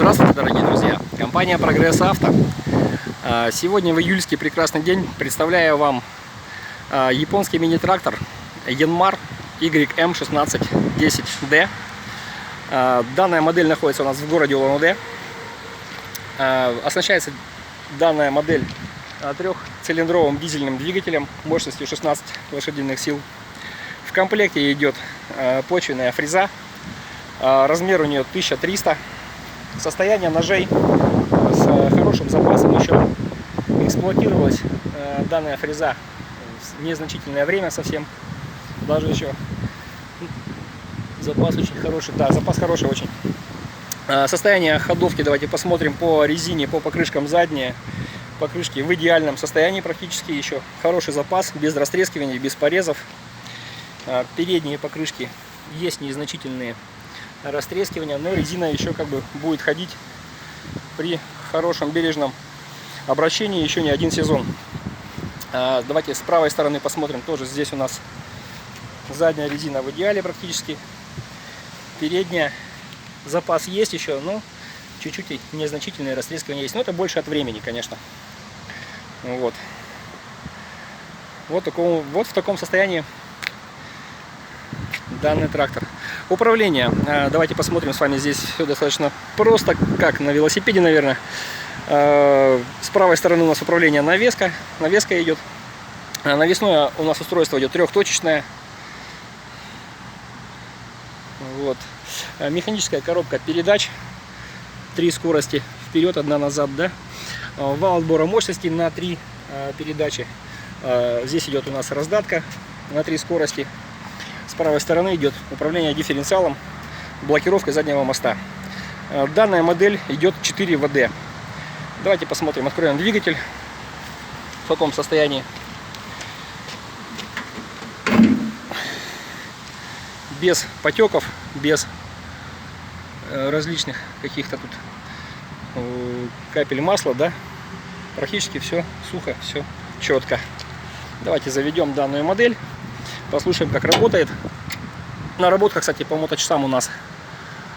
Здравствуйте, дорогие друзья! Компания Прогресс Авто. Сегодня в июльский прекрасный день представляю вам японский мини-трактор Yanmar YM1610D. Данная модель находится у нас в городе Улан-Удэ. Оснащается данная модель трехцилиндровым дизельным двигателем мощностью 16 лошадиных сил. В комплекте идет почвенная фреза. Размер у нее 1300. Состояние ножей с хорошим запасом. Еще эксплуатировалась данная фреза незначительное время совсем. Даже еще запас очень хороший. Да, запас хороший очень. Состояние ходовки давайте посмотрим по резине, по покрышкам задние. Покрышки в идеальном состоянии практически. Еще хороший запас, без растрескиваний, без порезов. Передние покрышки есть незначительные растрескивания, но резина еще как бы будет ходить при хорошем бережном обращении еще не один сезон. Давайте с правой стороны посмотрим. Тоже здесь у нас задняя резина в идеале практически. Передняя запас есть еще, но чуть-чуть незначительные растрескивания есть. Но это больше от времени, конечно. Вот в таком состоянии данный трактор. Управление. Давайте посмотрим с вами. Здесь все достаточно просто, как на велосипеде, наверное. С правой стороны у нас управление навеска. Навеска идет. Навесное у нас устройство идет трехточечное. Вот. Механическая коробка передач. 3 скорости вперед, 1 назад. Да? Вал отбора мощности на 3 передачи. Здесь идет у нас раздатка на 3 скорости. С правой стороны идет управление дифференциалом, блокировкой заднего моста. Данная модель идет 4 ВД. Давайте посмотрим, откроем двигатель, в каком состоянии. Без потеков, без различных каких-то тут капель масла, да? Практически все сухо, все четко. Давайте заведем данную модель. Послушаем, как работает. Наработка, кстати, по моточасам у нас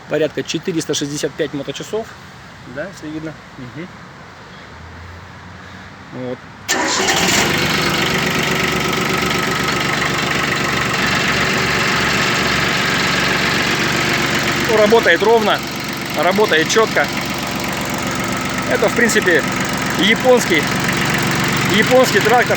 порядка 465 моточасов. Да, если видно. Угу. Вот. Работает ровно, работает четко. Это, в принципе, японский трактор.